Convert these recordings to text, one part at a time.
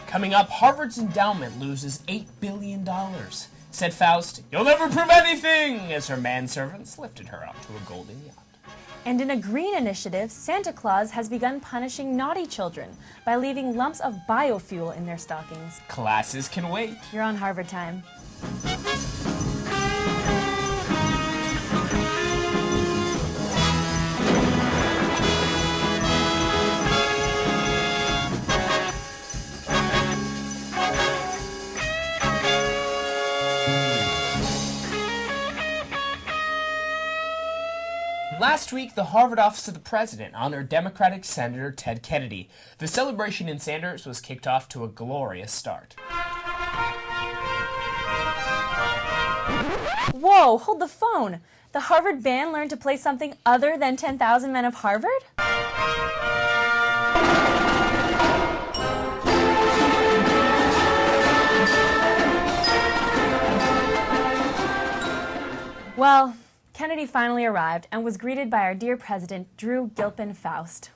Coming up, Harvard's endowment loses $8 billion. Said Faust, "You'll never prove anything," as her manservants lifted her up to a golden yacht. And in a green initiative, Santa Claus has begun punishing naughty children by leaving lumps of biofuel in their stockings. Classes can wait. You're on Harvard time. Last week, the Harvard Office of the President honored Democratic Senator Ted Kennedy. The celebration in Sanders was kicked off to a glorious start. Whoa, hold the phone. The Harvard band learned to play something other than 10,000 Men of Harvard? Well, Kennedy finally arrived and was greeted by our dear President, Drew Gilpin Faust.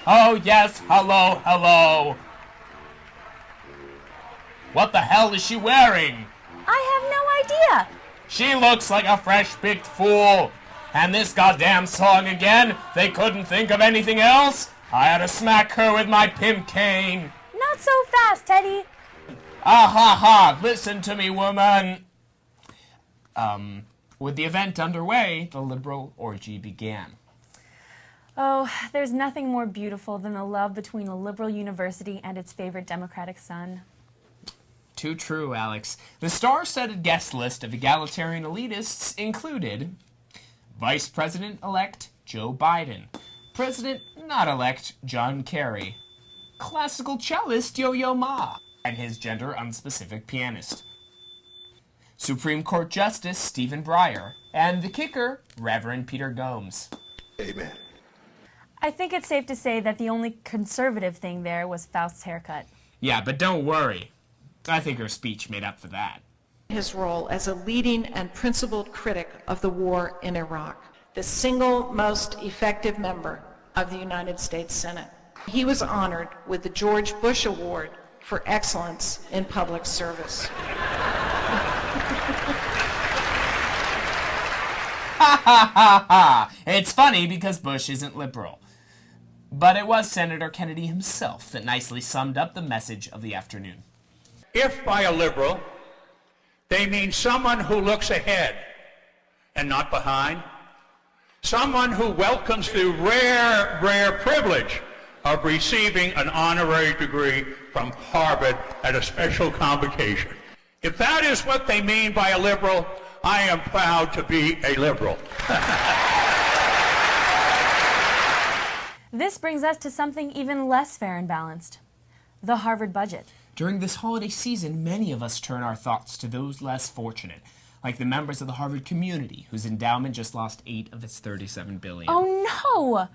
Oh yes, hello, hello. What the hell is she wearing? I have no idea. She looks like a fresh-picked fool. And this goddamn song again? They couldn't think of anything else? I had to smack her with my pimp cane. Not so fast, Teddy. Ah ha ha, listen to me, woman. With the event underway, the liberal orgy began. Oh, there's nothing more beautiful than the love between a liberal university and its favorite Democratic son. Too true, Alex. The star-studded guest list of egalitarian elitists included Vice President-elect Joe Biden, President-not-elect John Kerry, classical cellist Yo-Yo Ma, and his gender-unspecific pianist, Supreme Court Justice Stephen Breyer, and the kicker, Reverend Peter Gomes. Amen. I think it's safe to say that the only conservative thing there was Faust's haircut. Yeah, but don't worry. I think her speech made up for that. His role as a leading and principled critic of the war in Iraq, the single most effective member of the United States Senate. He was honored with the George Bush Award for Excellence in Public Service. Ha ha ha ha! It's funny because Bush isn't liberal. But it was Senator Kennedy himself that nicely summed up the message of the afternoon. If by a liberal, they mean someone who looks ahead and not behind, someone who welcomes the rare privilege of receiving an honorary degree from Harvard at a special convocation. If that is what they mean by a liberal, I am proud to be a liberal. This brings us to something even less fair and balanced, the Harvard budget. During this holiday season, many of us turn our thoughts to those less fortunate, like the members of the Harvard community, whose endowment just lost 8 of its $37 billion. Oh no!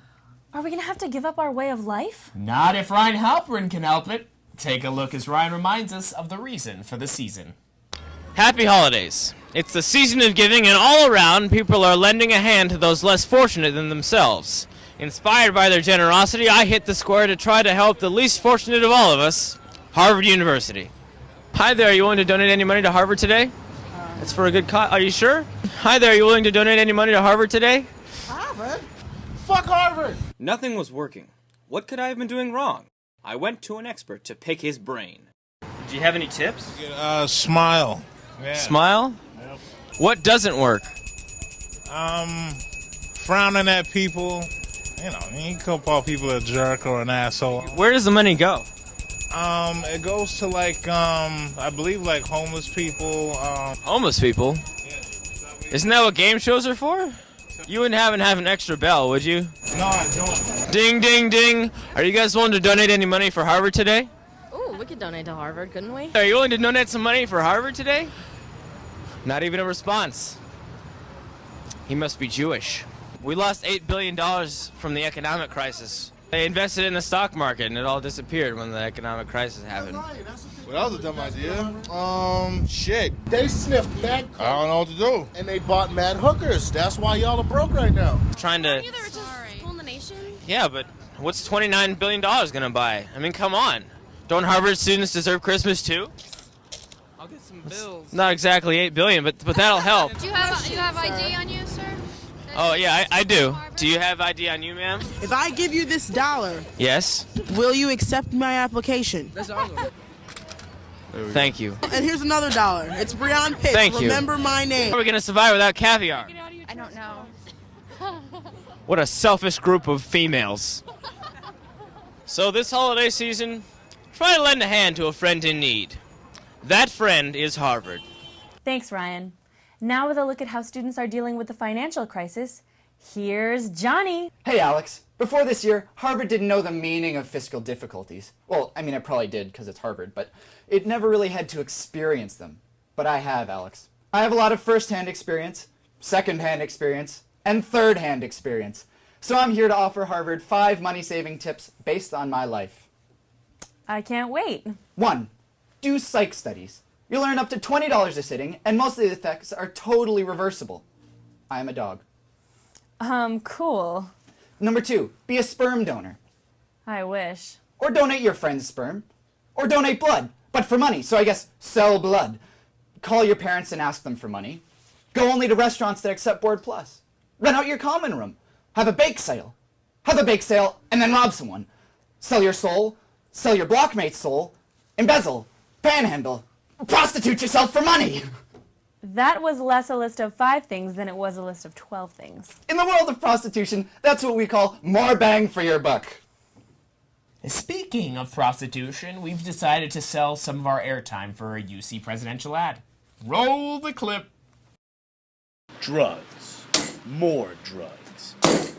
Are we going to have to give up our way of life? Not if Ryan Halperin can help it. Take a look as Ryan reminds us of the reason for the season. Happy holidays. It's the season of giving, and all around, people are lending a hand to those less fortunate than themselves. Inspired by their generosity, I hit the square to try to help the least fortunate of all of us, Harvard University. Hi there, are you willing to donate any money to Harvard today? It's for a good cause. Are you sure? Hi there, are you willing to donate any money to Harvard today? Harvard? Fuck Harvard! Nothing was working. What could I have been doing wrong? I went to an expert to pick his brain. Do you have any tips? Smile. Yeah. Smile? Yep. What doesn't work? Frowning at people. You know, you can call people a jerk or an asshole. Where does the money go? It goes to I believe homeless people. Homeless people? Yeah. Isn't that what game shows are for? You wouldn't have an extra bell, would you? No, I don't. Ding, ding, ding. Are you guys willing to donate any money for Harvard today? Ooh, we could donate to Harvard, couldn't we? Are you willing to donate some money for Harvard today? Not even a response. He must be Jewish. We lost $8 billion from the economic crisis. They invested in the stock market and it all disappeared when the economic crisis happened. Well, that was a dumb idea. Shit. They sniffed mad coke. I don't know what to do. And they bought mad hookers. That's why y'all are broke right now. Trying to... They were just pulling the nation? Yeah, but what's $29 billion gonna buy? I mean, come on. Don't Harvard students deserve Christmas too? I'll get some bills. Not exactly $8 billion, but that'll help. Do you have ID on you, sir? Oh yeah, I do. Do you have ID on you, ma'am? If I give you this $1, Yes. will you accept my application? That's our one. Thank you. And here's another $1. It's Breon Pitts. Thank you. Remember my name. How are we gonna survive without caviar? I don't know. What a selfish group of females. So this holiday season, try to lend a hand to a friend in need. That friend is Harvard. Thanks, Ryan. Now with a look at how students are dealing with the financial crisis, here's Johnny. Hey, Alex. Before this year, Harvard didn't know the meaning of fiscal difficulties. Well, I mean, it probably did because it's Harvard, but it never really had to experience them. But I have, Alex. I have a lot of first-hand experience, second-hand experience, and third-hand experience. So I'm here to offer Harvard 5 money-saving tips based on my life. I can't wait. 1. Do psych studies. You'll earn up to $20 a sitting, and most of the effects are totally reversible. I am a dog. Cool. Number 2, be a sperm donor. I wish. Or donate your friend's sperm. Or donate blood, but for money, so I guess sell blood. Call your parents and ask them for money. Go only to restaurants that accept Board Plus. Rent out your common room. Have a bake sale. Have a bake sale and then rob someone. Sell your soul. Sell your blockmate's soul. Embezzle. Panhandle. Prostitute yourself for money. That was less a list of 5 things than it was a list of 12 things. In the world of prostitution, that's what we call more bang for your buck. Speaking of prostitution, we've decided to sell some of our airtime for a UC presidential ad. Roll the clip. Drugs. More drugs.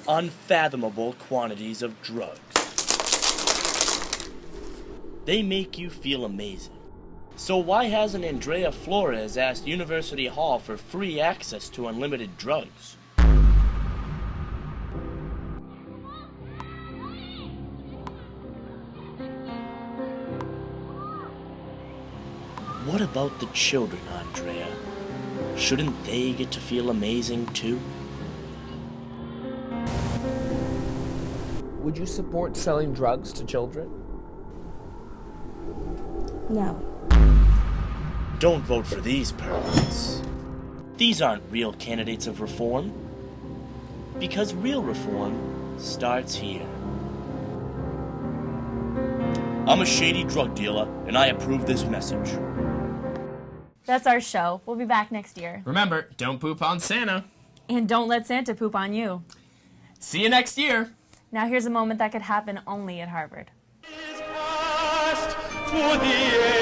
Unfathomable quantities of drugs. They make you feel amazing. So why hasn't Andrea Flores asked University Hall for free access to unlimited drugs? What about the children, Andrea? Shouldn't they get to feel amazing too? Would you support selling drugs to children? No. Don't vote for these perverts. These aren't real candidates of reform. Because real reform starts here. I'm a shady drug dealer, and I approve this message. That's our show. We'll be back next year. Remember, don't poop on Santa. And don't let Santa poop on you. See you next year. Now here's a moment that could happen only at Harvard. To the